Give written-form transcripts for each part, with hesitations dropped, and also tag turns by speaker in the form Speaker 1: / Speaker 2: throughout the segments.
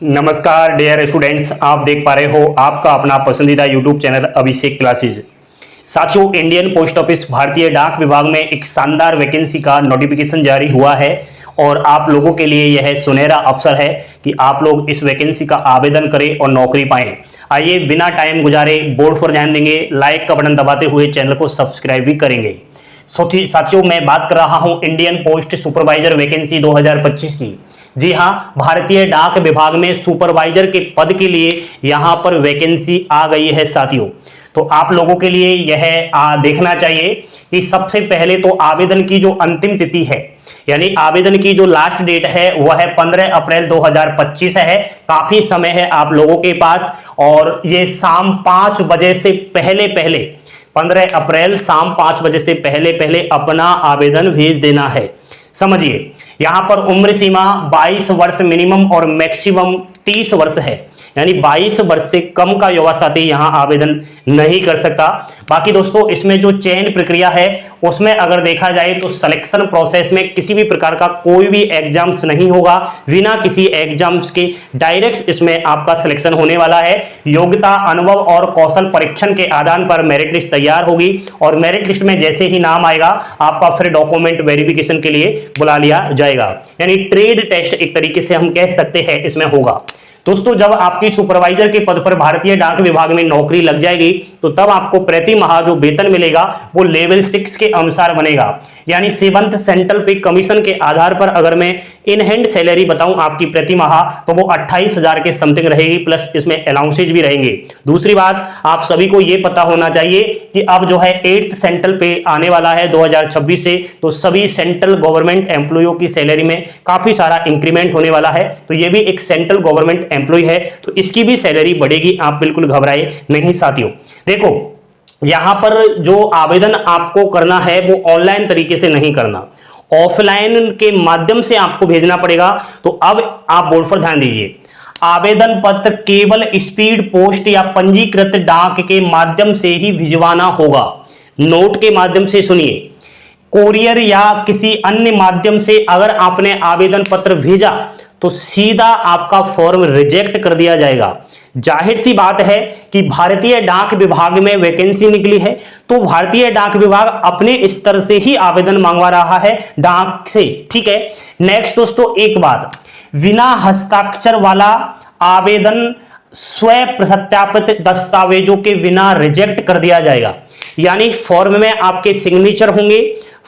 Speaker 1: नमस्कार dear students, आप देख पा रहे हो आपका अपना पसंदीदा यूट्यूब चैनल अभिषेक क्लासेज। साथियों, इंडियन पोस्ट ऑफिस भारतीय डाक विभाग में एक शानदार वैकेंसी का नोटिफिकेशन जारी हुआ है और आप लोगों के लिए यह सुनहरा अवसर है कि आप लोग इस वैकेंसी का आवेदन करें और नौकरी पाएं। आइए बिना टाइम गुजारे बोर्ड पर ध्यान देंगे, लाइक का बटन दबाते हुए चैनल को सब्सक्राइब भी करेंगे। साथियों, मैं बात कर रहा हूं इंडियन पोस्ट सुपरवाइजर वैकेंसी 2025 की। जी हां, भारतीय डाक विभाग में सुपरवाइजर के पद के लिए यहां पर वैकेंसी आ गई है साथियों। तो आप लोगों के लिए यह देखना चाहिए कि सबसे पहले तो आवेदन की जो अंतिम तिथि है, यानी आवेदन की जो लास्ट डेट है वह है 15 अप्रैल 2025 है। काफी समय है आप लोगों के पास और ये शाम 5 बजे से पहले 15 अप्रैल शाम 5 बजे से पहले अपना आवेदन भेज देना है। समझिए, यहां पर उम्र सीमा 22 वर्ष मिनिमम और मैक्सिमम 30 वर्ष है, यानी 22 वर्ष से कम का युवा साथी यहां आवेदन नहीं कर सकता। बाकी दोस्तों, इसमें जो चयन प्रक्रिया है उसमें अगर देखा जाए तो सिलेक्शन प्रोसेस में किसी भी प्रकार का कोई भी एग्जाम्स नहीं होगा। बिना किसी एग्जाम्स के डायरेक्ट इसमें आपका सिलेक्शन होने वाला है। योग्यता, अनुभव और कौशल परीक्षण के आधार पर मेरिट लिस्ट तैयार होगी और मेरिट लिस्ट में जैसे ही नाम आएगा आपका फिर डॉक्यूमेंट वेरिफिकेशन के लिए बुला लिया जाएगा, यानी ट्रेड टेस्ट एक तरीके से हम कह सकते हैं इसमें होगा। दोस्तों, जब आपकी सुपरवाइजर के पद पर भारतीय डाक विभाग में नौकरी लग जाएगी तो तब आपको प्रति माह जो वेतन मिलेगा वो लेवल 6 के अनुसार बनेगा, यानी 7th सेंट्रल पे कमीशन के आधार पर अगर मैं इन हैंड सैलरी बताऊं आपकी प्रति माह तो वो 28,000 के समथिंग रहेगी, प्लस इसमें अलाउंसेज भी रहेंगे। दूसरी बात, आप सभी को ये पता होना चाहिए कि अब जो है 8th सेंट्रल पे आने वाला है 2026 से, तो सभी सेंट्रल गवर्नमेंट एम्प्लॉइयों की सैलरी में काफी सारा इंक्रीमेंट होने वाला है। तो ये भी एक सेंट्रल गवर्नमेंट एम्प्लॉय है तो इसकी भी सैलरी बढ़ेगी, आप बिल्कुल घबराए नहीं साथियों। देखो, यहां पर जो आवेदन आपको करना है वो ऑनलाइन तरीके से नहीं करना, ऑफलाइन के माध्यम से आपको भेजना पड़ेगा। तो अब आप बोर्ड पर ध्यान दीजिए, आवेदन पत्र केवल स्पीड पोस्ट या पंजीकृत डाक के माध्यम से ही भिजवाना होगा। नोट के माध्यम से सुनिए, कोरियर या किसी अन्य माध्यम से अगर आपने आवेदन पत्र भेजा तो सीधा आपका फॉर्म रिजेक्ट कर दिया जाएगा। जाहिर सी बात है कि भारतीय डाक विभाग में वैकेंसी निकली है तो भारतीय डाक विभाग अपने स्तर से ही आवेदन मंगवा रहा है डाक से, ठीक है। नेक्स्ट दोस्तों, एक बात, बिना हस्ताक्षर वाला आवेदन स्व सत्यापित दस्तावेजों के बिना रिजेक्ट कर दिया जाएगा, यानी फॉर्म में आपके सिग्नेचर होंगे,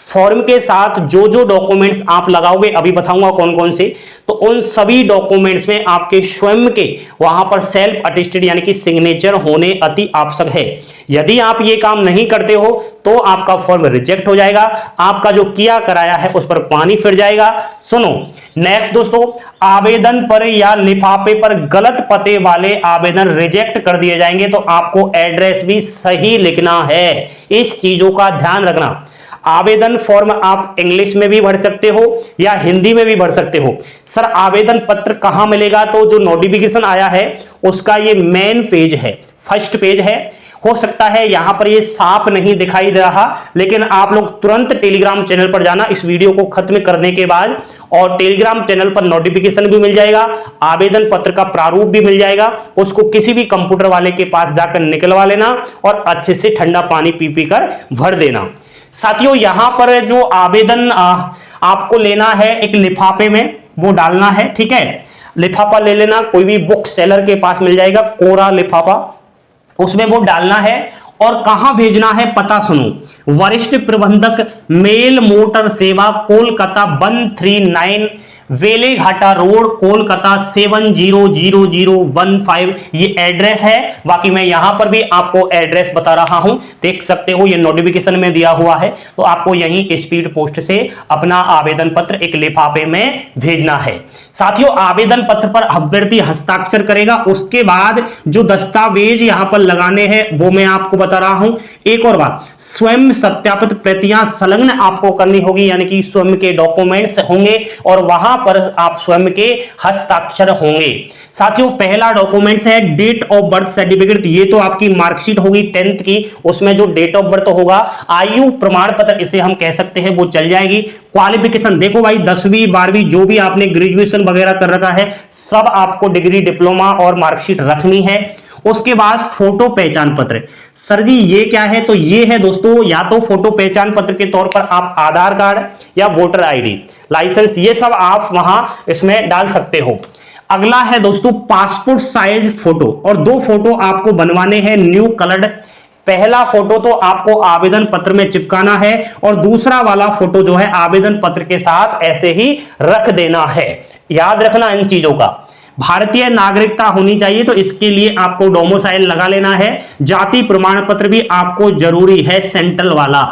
Speaker 1: फॉर्म के साथ जो जो डॉक्यूमेंट्स आप लगाओगे अभी बताऊंगा कौन कौन से, तो उन सभी डॉक्यूमेंट्स में आपके स्वयं के वहां पर सेल्फ अटेस्टेड यानी कि सिग्नेचर होने अति आवश्यक है। यदि आप ये काम नहीं करते हो तो आपका फॉर्म रिजेक्ट हो जाएगा, आपका जो किया कराया है उस पर पानी फिर जाएगा। सुनो नेक्स्ट दोस्तों, आवेदन पर या लिफाफे पर गलत पते वाले आवेदन रिजेक्ट कर दिए जाएंगे तो आपको एड्रेस भी सही लिखना है, इस चीजों का ध्यान रखना। आवेदन फॉर्म आप इंग्लिश में भी भर सकते हो या हिंदी में भी भर सकते हो। सर, आवेदन पत्र कहां मिलेगा? तो जो नोटिफिकेशन आया है उसका ये मेन पेज है, फर्स्ट पेज है। हो सकता है यहां पर ये साफ नहीं दिखाई दे रहा, लेकिन आप लोग तुरंत टेलीग्राम चैनल पर जाना इस वीडियो को खत्म करने के बाद, और टेलीग्राम चैनल पर नोटिफिकेशन भी मिल जाएगा, आवेदन पत्र का प्रारूप भी मिल जाएगा। उसको किसी भी कंप्यूटर वाले के पास जाकर निकलवा लेना और अच्छे से ठंडा पानी पी पी कर भर देना। साथियों, यहां पर जो आवेदन आपको लेना है एक लिफाफे में वो डालना है, ठीक है। लिफाफा ले लेना, कोई भी बुक सेलर के पास मिल जाएगा, कोरा लिफाफा, उसमें वो डालना है। और कहां भेजना है पता सुनो, वरिष्ठ प्रबंधक मेल मोटर सेवा कोलकाता 139 वेलेघाटा रोड कोलकाता 700015 ये एड्रेस है। बाकी मैं यहां पर भी आपको एड्रेस बता रहा हूं, देख सकते हो ये नोटिफिकेशन में दिया हुआ है। तो आपको यहीं स्पीड पोस्ट से अपना आवेदन पत्र एक लिफाफे में भेजना है। साथियों, आवेदन पत्र पर अभ्यर्थी हस्ताक्षर करेगा, उसके बाद जो दस्तावेज यहां पर लगाने हैं वो मैं आपको बता रहा हूं। एक और बात, स्वयं सत्यापित प्रतियां संलग्न आपको करनी होगी, यानी कि स्वयं के डॉक्यूमेंट्स होंगे और वहां पर आप स्वयं के हस्ताक्षर होंगे। साथियों पहला डॉक्यूमेंट्स है डेट ऑफ बर्थ सर्टिफिकेट। ये तो आपकी मार्कशीट होगी 10th की, उसमें जो डेट ऑफ बर्थ होगा, आयु प्रमाण पत्र इसे हम कह सकते हैं, वो चल जाएगी। क्वालिफिकेशन देखो भाई 10वीं 12वीं जो भी आपने ग्रेजुएशन वगैरह कर रखा है सब आपको डिग्री डिप्लोमा और मार्कशीट रखनी है। उसके बाद फोटो पहचान पत्र। सर जी ये क्या है? तो ये है दोस्तों, या तो फोटो पहचान पत्र के तौर पर आप आधार कार्ड या वोटर आईडी, लाइसेंस, ये सब आप वहां इसमें डाल सकते हो। अगला है दोस्तों पासपोर्ट साइज फोटो, और 2 फोटो आपको बनवाने हैं न्यू कलर्ड। पहला फोटो तो आपको आवेदन पत्र में चिपकाना है और दूसरा वाला फोटो जो है आवेदन पत्र के साथ ऐसे ही रख देना है। याद रखना इन चीजों का। भारतीय नागरिकता होनी चाहिए, तो इसके लिए आपको डोमिसाइल लगा लेना है। जाति प्रमाण पत्र भी आपको जरूरी है, सेंट्रल वाला।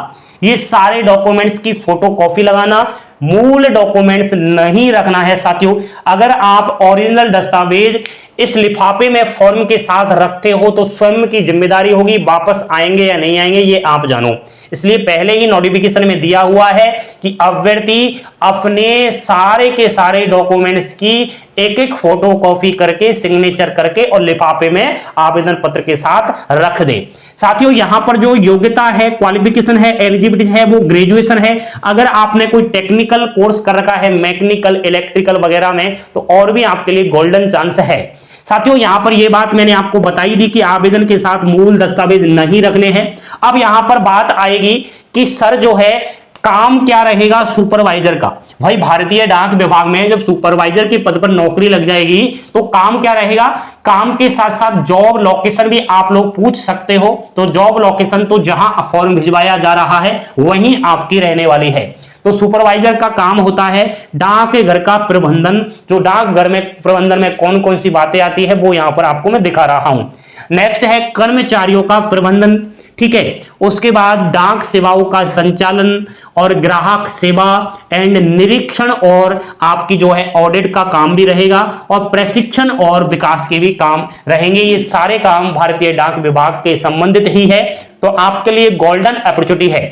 Speaker 1: ये सारे डॉक्यूमेंट्स की फोटो कॉपी लगाना, मूल डॉक्यूमेंट्स नहीं रखना है साथियों। अगर आप ओरिजिनल दस्तावेज इस लिफाफे में फॉर्म के साथ रखते हो तो स्वयं की जिम्मेदारी होगी, वापस आएंगे या नहीं आएंगे ये आप जानो। इसलिए पहले ही नोटिफिकेशन में दिया हुआ है कि अभ्यर्थी अपने सारे के सारे डॉक्यूमेंट्स की एक एक फोटो कॉपी करके सिग्नेचर करके और लिफाफे में आवेदन पत्र के साथ रख दे। साथियों यहां पर जो योग्यता है, क्वालिफिकेशन है, एलिजिबिलिटी है, वो ग्रेजुएशन है। अगर आपने कोई टेक्निकल कोर्स कर रखा है मैकेनिकल, इलेक्ट्रिकल वगैरह में, तो और भी आपके लिए गोल्डन चांस है। साथियों यहां पर यह बात मैंने आपको बताई दी कि आवेदन के साथ मूल दस्तावेज नहीं रखने हैं। अब यहां पर बात आएगी कि सर जो है काम क्या रहेगा सुपरवाइजर का। भाई भारतीय डाक विभाग में जब सुपरवाइजर के पद पर नौकरी लग जाएगी तो काम क्या रहेगा? काम के साथ साथ जॉब लोकेशन भी आप लोग पूछ सकते हो। तो जॉब लोकेशन तो जहां फॉर्म भिजवाया जा रहा है वहीं आपकी रहने वाली है। तो सुपरवाइजर का काम होता है डाक घर का प्रबंधन। जो डाकघर में प्रबंधन में कौन कौन सी बातें आती है वो यहां पर आपको मैं दिखा रहा हूं। नेक्स्ट है कर्मचारियों का प्रबंधन, ठीक है। उसके बाद डाक सेवाओं का संचालन और ग्राहक सेवा एंड निरीक्षण और आपकी जो है ऑडिट का काम भी रहेगा, और प्रशिक्षण और विकास के भी काम रहेंगे। ये सारे काम भारतीय डाक विभाग के संबंधित ही है, तो आपके लिए गोल्डन अपॉर्चुनिटी है।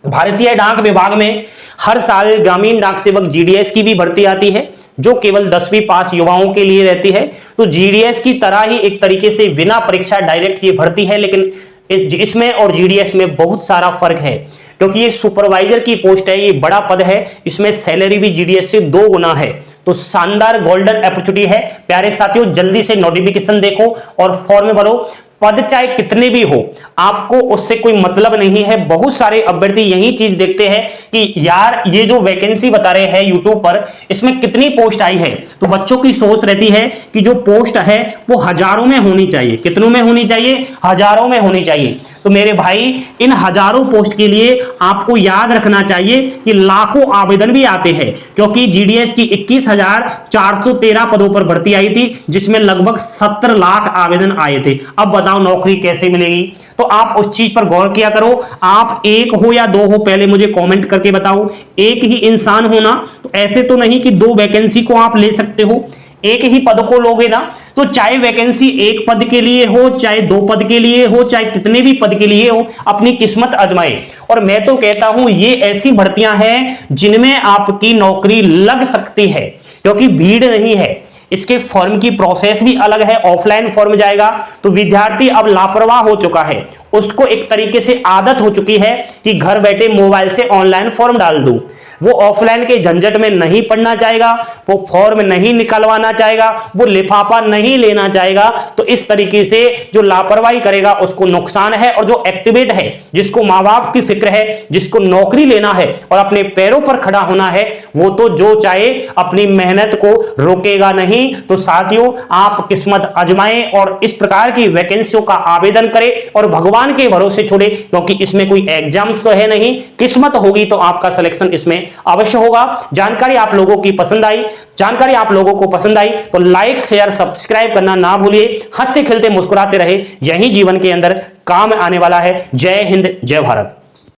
Speaker 1: भारतीय डाक विभाग में हर साल ग्रामीण डाक सेवक जीडीएस की भी भर्ती आती है, जो केवल 10वीं पास युवाओं के लिए रहती है। तो जीडीएस की तरह ही एक तरीके से बिना परीक्षा डायरेक्ट ये भर्ती है, लेकिन इसमें और जीडीएस में बहुत सारा फर्क है, क्योंकि ये सुपरवाइजर की पोस्ट है, ये बड़ा पद है, इसमें सैलरी भी जीडीएस से 2 गुना है। तो शानदार गोल्डन अपॉर्चुनिटी है। प्यारे साथियों जल्दी से नोटिफिकेशन देखो और फॉर्म भरो। पद चाहे कितने भी हो, आपको उससे कोई मतलब नहीं है। बहुत सारे अभ्यर्थी यही चीज देखते हैं कि यार ये जो वैकेंसी बता रहे हैं यूट्यूब पर, इसमें कितनी पोस्ट आई है। तो बच्चों की सोच रहती है कि जो पोस्ट है वो हजारों में होनी चाहिए। कितनों में होनी चाहिए? हजारों में होनी चाहिए। तो मेरे भाई इन हजारों पोस्ट के लिए आपको याद रखना चाहिए कि लाखों आवेदन भी आते हैं, क्योंकि जीडीएस की 21,413 पदों पर भर्ती आई थी, जिसमें लगभग 70 लाख आवेदन आए थे। अब बताओ नौकरी कैसे मिलेगी? तो आप उस चीज पर गौर किया करो। आप एक हो या 2 हो, पहले मुझे कमेंट करके बताओ। एक ही इंसान हो ना, तो ऐसे तो नहीं कि 2 वैकेंसी को आप ले सकते हो। एक ही पद को लोगे ना, तो चाहे वैकेंसी 1 पद के लिए हो, चाहे 2 पद के लिए हो, चाहे कितने भी पद के लिए हो, अपनी किस्मत आजमाए। और मैं तो कहता हूं ये ऐसी भर्तियां हैं जिनमें आपकी नौकरी लग सकती है, क्योंकि भीड़ नहीं है। इसके फॉर्म की प्रोसेस भी अलग है, ऑफलाइन फॉर्म जाएगा। तो विद्यार्थी अब लापरवाह हो चुका है, उसको एक तरीके से आदत हो चुकी है कि घर बैठे मोबाइल से ऑनलाइन फॉर्म डाल दूं। वो ऑफलाइन के झंझट में नहीं पड़ना चाहेगा, वो फॉर्म नहीं निकलवाना चाहेगा, वो लिफाफा नहीं लेना चाहेगा। तो इस तरीके से जो लापरवाही करेगा उसको नुकसान है। और जो एक्टिवेट है, जिसको माँ बाप की फिक्र है, जिसको नौकरी लेना है और अपने पैरों पर खड़ा होना है, वो तो जो चाहे अपनी मेहनत को रोकेगा नहीं। तो साथियों आप किस्मत आजमाएं और इस प्रकार की वैकेंसियों का आवेदन करें और भगवान के भरोसे छोड़े, क्योंकि इसमें कोई एग्जाम तो है नहीं। किस्मत होगी तो आपका सिलेक्शन इसमें अवश्य होगा। जानकारी आप लोगों की पसंद आई, जानकारी आप लोगों को पसंद आई तो लाइक शेयर सब्सक्राइब करना ना भूलिए। हंसते खेलते मुस्कुराते रहे, यही जीवन के अंदर काम आने वाला है। जय हिंद, जय भारत।